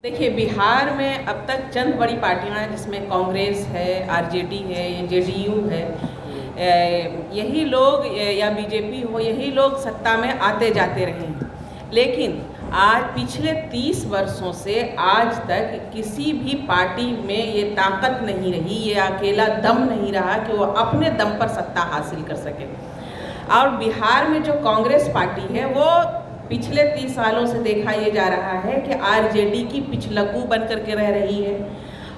देखिए, बिहार में अब तक चंद बड़ी पार्टियां हैं जिसमें कांग्रेस है, आरजेडी है, जेडीयू है। यही लोग या बीजेपी हो, यही लोग सत्ता में आते जाते रहे हैं। लेकिन आज पिछले 30 वर्षों से आज तक किसी भी पार्टी में ये ताकत नहीं रही, ये अकेला दम नहीं रहा कि वो अपने दम पर सत्ता हासिल कर सके। और बिहार में जो कांग्रेस पार्टी है वो पिछले 30 सालों से देखा ये जा रहा है कि आरजेडी की पिछलग्गू बन करके रह रही है,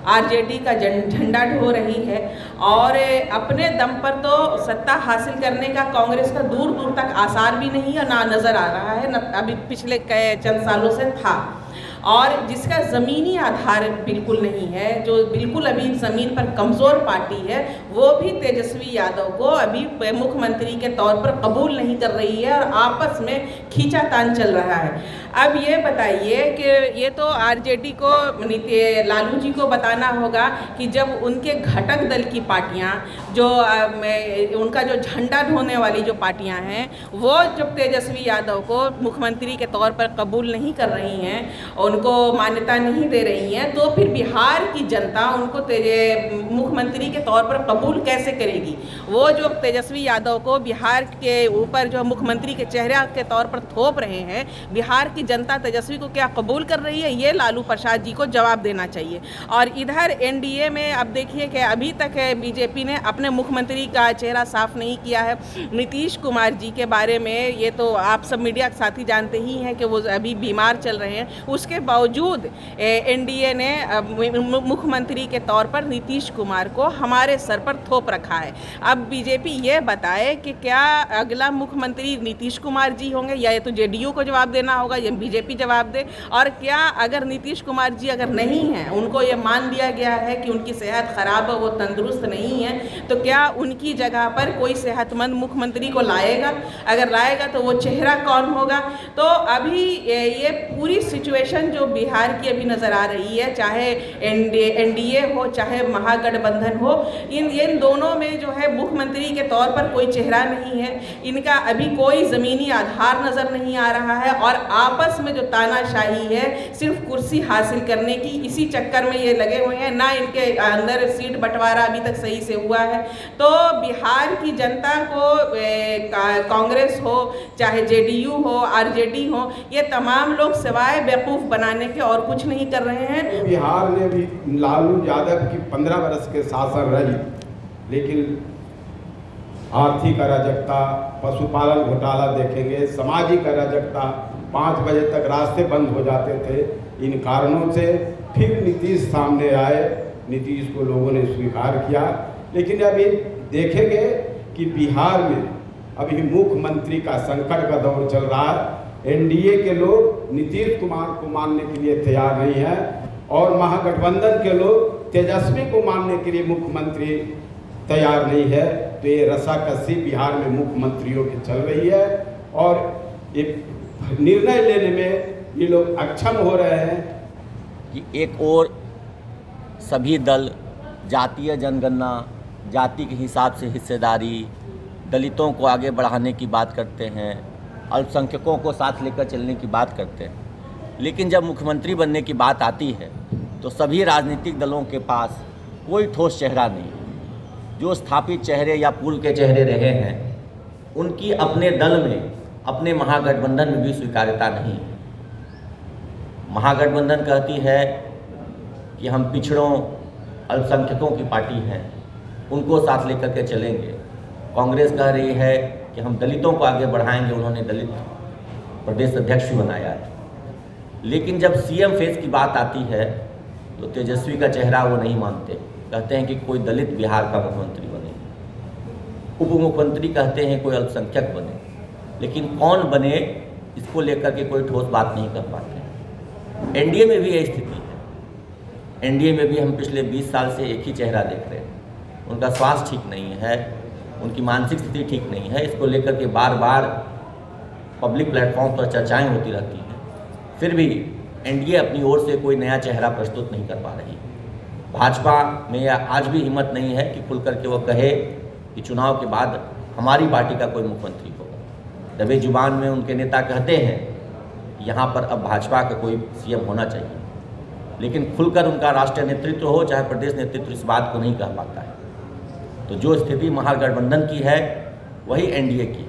आरजेडी का झंडा ढो रही है और अपने दम पर तो सत्ता हासिल करने का कांग्रेस का दूर दूर तक आसार भी नहीं है, ना नज़र आ रहा है, न अभी पिछले चंद सालों से था। और जिसका ज़मीनी आधार बिल्कुल नहीं है, जो बिल्कुल अभी ज़मीन पर कमज़ोर पार्टी है, वो भी तेजस्वी यादव को अभी मुख्यमंत्री के तौर पर कबूल नहीं कर रही है और आपस में खींचातान चल रहा है। अब ये बताइए कि ये तो आरजेडी को लालू जी को बताना होगा कि जब उनके घटक दल की पार्टियां जो उनका जो झंडा ढोने वाली जो पार्टियां हैं वो जब तेजस्वी यादव को मुख्यमंत्री के तौर पर कबूल नहीं कर रही हैं, उनको मान्यता नहीं दे रही हैं, तो फिर बिहार की जनता उनको मुख्यमंत्री के तौर पर कबूल कैसे करेगी? वो जो तेजस्वी यादव को बिहार के ऊपर जो मुख्यमंत्री के चेहरे के तौर पर थोप रहे हैं, बिहार की जनता तेजस्वी को क्या कबूल कर रही है? ये लालू प्रसाद जी को जवाब देना चाहिए। और इधर एनडीए में अब देखिए कि अभी तक बीजेपी ने अपने मुख्यमंत्री का चेहरा साफ नहीं किया है। नीतीश कुमार जी के बारे में ये तो आप सब मीडिया के साथी जानते ही हैं कि वो अभी बीमार चल रहे हैं, उसके बावजूद एनडीए ने मुख्यमंत्री के तौर पर नीतीश कुमार को हमारे सर पर थोप रखा है। अब बीजेपी ये बताए कि क्या अगला मुख्यमंत्री नीतीश कुमार जी होंगे या ये तो जेडीयू को जवाब देना होगा या बीजेपी जवाब दे। और क्या अगर नीतीश कुमार जी अगर नहीं हैं, उनको ये मान लिया गया है कि उनकी सेहत खराब है, वो तंदुरुस्त नहीं है, तो क्या उनकी जगह पर कोई सेहतमंद मुख्यमंत्री को लाएगा? अगर लाएगा तो वो चेहरा कौन होगा? तो अभी ये पूरी सिचुएशन जो बिहार की अभी नज़र आ रही है, चाहे एनडीए हो चाहे महागठबंधन हो, इन दोनों में जो है मुख्यमंत्री के तौर पर कोई चेहरा नहीं है, इनका अभी कोई ज़मीनी आधार नज़र नहीं आ रहा है और आपस में जो तानाशाही है सिर्फ कुर्सी हासिल करने की, इसी चक्कर में ये लगे हुए हैं। ना इनके अंदर सीट बंटवारा अभी तक सही से हुआ है। तो बिहार की जनता को कांग्रेस हो चाहे जेडीयू हो आरजेडी हो, ये तमाम लोग सिवाय बेवकूफ़ बनाने के और कुछ नहीं कर रहे हैं। बिहार में भी लालू यादव की 15 वर्ष के शासन रही, लेकिन आर्थिक अराजकता, पशुपालन घोटाला देखेंगे, सामाजिक अराजकता, 5 बजे तक रास्ते बंद हो जाते थे। इन कारणों से फिर नीतीश सामने आए, नीतीश को लोगों ने स्वीकार किया। लेकिन अभी देखेंगे कि बिहार में अभी मुख्यमंत्री का संकट का दौर चल रहा है। एनडीए के लोग नीतीश कुमार को मानने के लिए तैयार नहीं है और महागठबंधन के लोग तेजस्वी को मानने के लिए मुख्यमंत्री तैयार नहीं है। तो ये रस्साकसी बिहार में मुख्यमंत्रियों की चल रही है और ये निर्णय लेने में ये लोग अक्षम हो रहे हैं कि एक और सभी दल जातीय जनगणना, जाति के हिसाब से हिस्सेदारी, दलितों को आगे बढ़ाने की बात करते हैं, अल्पसंख्यकों को साथ लेकर चलने की बात करते हैं, लेकिन जब मुख्यमंत्री बनने की बात आती है तो सभी राजनीतिक दलों के पास कोई ठोस चेहरा नहीं। जो स्थापित चेहरे या पूर्व के चेहरे रहे हैं उनकी अपने दल में, अपने महागठबंधन में भी स्वीकार्यता नहीं है। महागठबंधन कहती है कि हम पिछड़ों, अल्पसंख्यकों की पार्टी हैं, उनको साथ लेकर के चलेंगे। कांग्रेस कह रही है कि हम दलितों को आगे बढ़ाएंगे, उन्होंने दलित प्रदेश अध्यक्ष भी बनाया है। लेकिन जब सीएम फेस की बात आती है तो तेजस्वी का चेहरा वो नहीं मानते, कहते हैं कि कोई दलित बिहार का मुख्यमंत्री बने, उप मुख्यमंत्री कहते हैं कोई अल्पसंख्यक बने, लेकिन कौन बने इसको लेकर के कोई ठोस बात नहीं कर पाते। एनडीए में भी यही स्थिति है। एनडीए में भी हम पिछले 20 साल से एक ही चेहरा देख रहे हैं। उनका स्वास्थ्य ठीक नहीं है, उनकी मानसिक स्थिति ठीक नहीं है, इसको लेकर के बार बार पब्लिक प्लेटफॉर्म पर चर्चाएं होती रहती हैं। फिर भी एनडीए अपनी ओर से कोई नया चेहरा प्रस्तुत नहीं कर पा रही। भाजपा में आज भी हिम्मत नहीं है कि खुल करके वो कहे कि चुनाव के बाद हमारी पार्टी का कोई मुख्यमंत्री होगा। दबे जुबान में उनके नेता कहते हैं कि यहाँ पर अब भाजपा का कोई सीएम होना चाहिए। लेकिन खुलकर उनका राष्ट्रीय नेतृत्व हो चाहे प्रदेश नेतृत्व इस बात को नहीं कह पाता है। तो जो स्थिति महागठबंधन की है वही एनडीए की है।